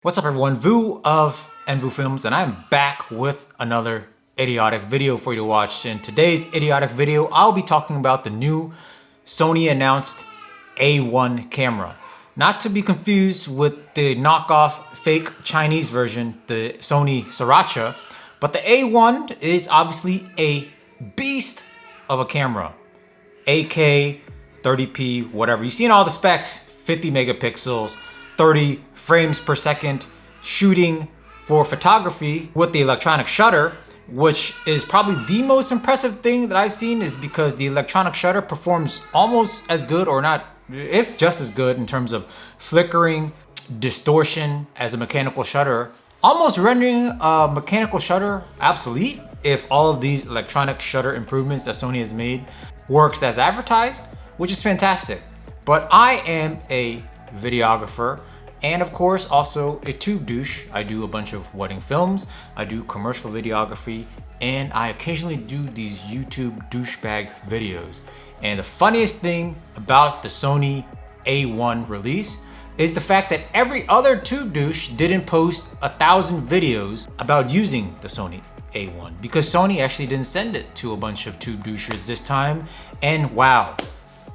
What's up everyone, Vu of Vu Films, and I'm back with another idiotic video for you to watch. In today's idiotic video, I'll be talking about the new Sony announced A1 camera. Not to be confused with the knockoff fake Chinese version, the Sony Sriracha, but the A1 is obviously a beast of a camera. 8K, 30p, whatever. You've seen all the specs, 50 megapixels, 30 frames per second, shooting for photography with the electronic shutter, which is probably the most impressive thing that I've seen, is because the electronic shutter performs almost as good, or not, if just as good, in terms of flickering, distortion as a mechanical shutter, almost rendering a mechanical shutter obsolete if all of these electronic shutter improvements that Sony has made works as advertised, which is fantastic. But I am a videographer and of course also a tube douche. I do a bunch of wedding films, I do commercial videography, and I occasionally do these YouTube douchebag videos. And the funniest thing about the Sony A1 release is the fact that every other tube douche didn't post 1,000 videos about using the Sony A1, because Sony actually didn't send it to a bunch of tube douchers this time. And wow,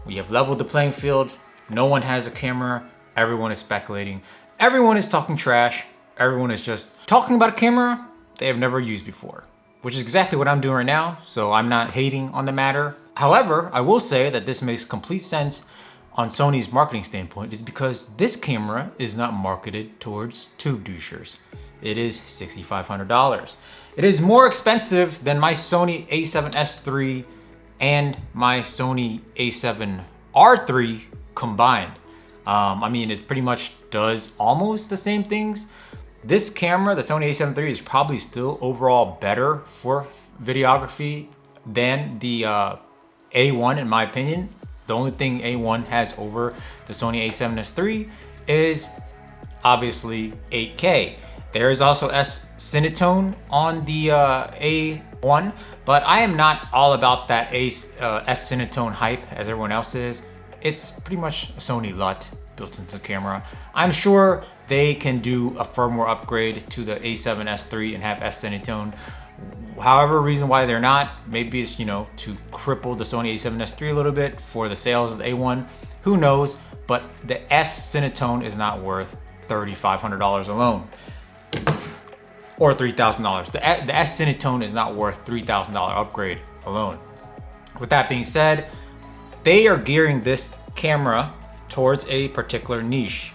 we have leveled the playing field. No one has a camera. Everyone is speculating. Everyone is talking trash. Everyone is just talking about a camera they have never used before, which is exactly what I'm doing right now. So I'm not hating on the matter. However, I will say that this makes complete sense on Sony's marketing standpoint, is because this camera is not marketed towards tube douchers. It is $6,500. It is more expensive than my Sony a7S III and my Sony a7R III combined. I mean, it pretty much does almost the same things. This camera, the Sony a7 III, is probably still overall better for videography than the A1 in my opinion. The only thing A1 has over the Sony a7S III is obviously 8K. There is also S-Cinetone on the A1, but I am not all about that S-Cinetone hype as everyone else is. It's pretty much a Sony LUT built into the camera. I'm sure they can do a firmware upgrade to the a7S III and have S-Cinetone. However, reason why they're not, maybe it's, to cripple the Sony a7S III a little bit for the sales of the A1. Who knows? But the S-Cinetone is not worth $3,500 alone, or $3,000. The S-Cinetone is not worth $3,000 upgrade alone. With that being said, they are gearing this camera towards a particular niche.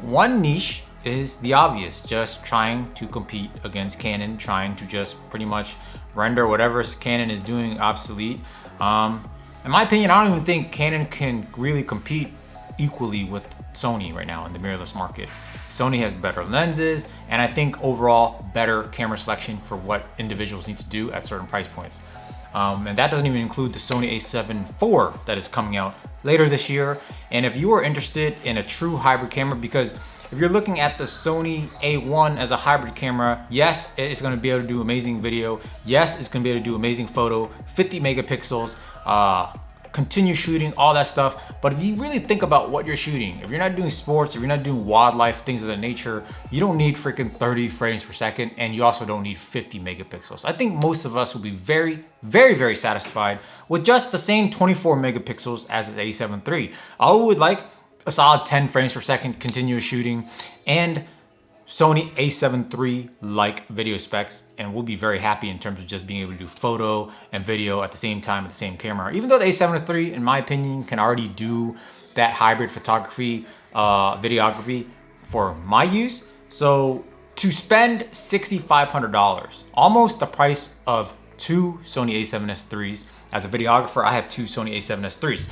One niche is the obvious, just trying to compete against Canon, trying to just pretty much render whatever Canon is doing obsolete. In my opinion, I don't even think Canon can really compete equally with Sony right now in the mirrorless market. Sony has better lenses, and I think overall better camera selection for what individuals need to do at certain price points. And that doesn't even include the Sony a7 IV that is coming out later this year. And if you are interested in a true hybrid camera, because if you're looking at the Sony A1 as a hybrid camera, yes, it is going to be able to do amazing video. Yes, it's going to be able to do amazing photo, 50 megapixels, continue shooting, all that stuff. But if you really think about what you're shooting, if you're not doing sports, if you're not doing wildlife, things of that nature, you don't need freaking 30 frames per second, and you also don't need 50 megapixels. I think most of us will be very, very, very satisfied with just the same 24 megapixels as the a7 III. I would like a solid 10 frames per second continuous shooting and Sony a7 III like video specs, and we'll be very happy in terms of just being able to do photo and video at the same time with the same camera. Even though the a7 III, in my opinion, can already do that hybrid photography, videography for my use. So to spend $6,500, almost the price of two Sony a7S IIIs. As a videographer, I have two Sony a7S IIIs.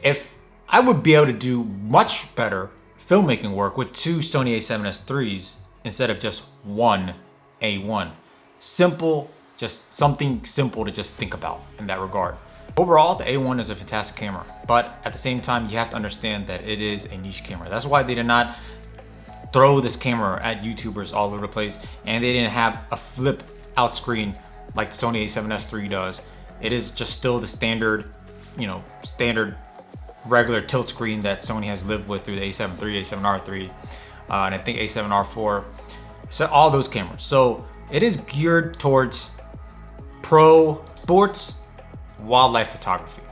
If I would be able to do much better filmmaking work with two Sony a7S IIIs instead of just one A1. Simple, just something simple to just think about in that regard. Overall, the A1 is a fantastic camera, but at the same time, you have to understand that it is a niche camera. That's why they did not throw this camera at YouTubers all over the place, and they didn't have a flip out screen like the Sony a7S III does. It is just still the standard, standard regular tilt screen that Sony has lived with through the a7 III, a7R III. and I think A7R4. So all those cameras. So it is geared towards pro sports, wildlife photography.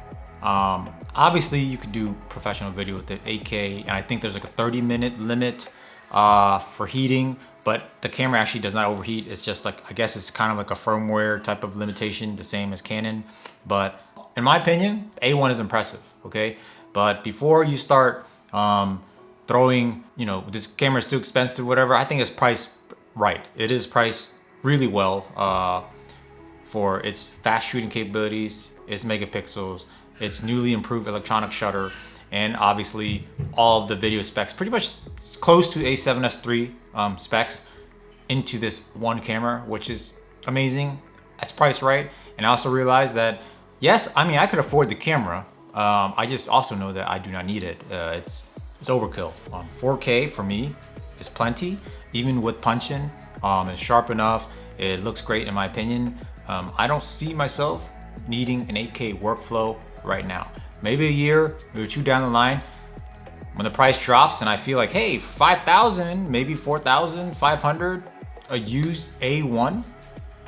Obviously you could do professional video with it, 8K, and I think there's like a 30-minute limit for heating, but the camera actually does not overheat. It's just like, I guess it's kind of like a firmware type of limitation, the same as Canon. But in my opinion, A1 is impressive, okay? But before you start throwing, you know, this camera is too expensive, whatever, I think it's priced right. It is priced really well for its fast shooting capabilities, its megapixels, its newly improved electronic shutter, and obviously all of the video specs, pretty much close to A7S III specs into this one camera, which is amazing. That's priced right. And I also realized that, yes, I mean, I could afford the camera. I just also know that I do not need it. It's overkill. 4K for me is plenty, even with punch-in. It's sharp enough. It looks great in my opinion. I don't see myself needing an 8K workflow right now. Maybe a year or two down the line, when the price drops and I feel like, hey, for 5,000, maybe 4,500, a used A1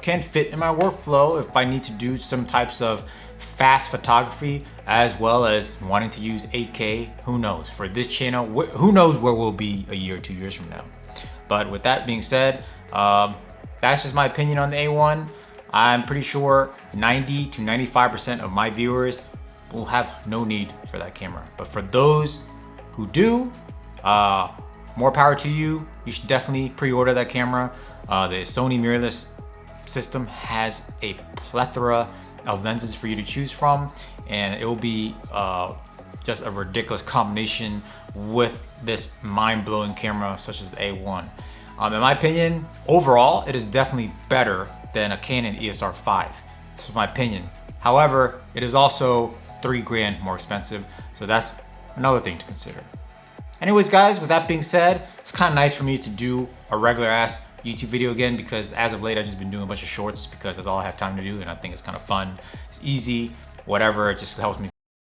can fit in my workflow if I need to do some types of fast photography, as well as wanting to use 8K. Who knows? For this channel, who knows where we'll be a year or 2 years from now. But with that being said, that's just my opinion on the A1. I'm pretty sure 90 to 95% of my viewers will have no need for that camera. But for those who do, more power to you. You should definitely pre-order that camera. The Sony mirrorless system has a plethora of lenses for you to choose from, and it will be just a ridiculous combination with this mind-blowing camera such as the A1. In my opinion, overall, it is definitely better than a Canon ESR5. This is my opinion. However, it is also $3 grand more expensive, so that's another thing to consider. Anyways, guys, with that being said, it's kind of nice for me to do a regular ass YouTube video again, because as of late I've just been doing a bunch of shorts because that's all I have time to do, and I think it's kind of fun. It's easy, whatever. It just helps me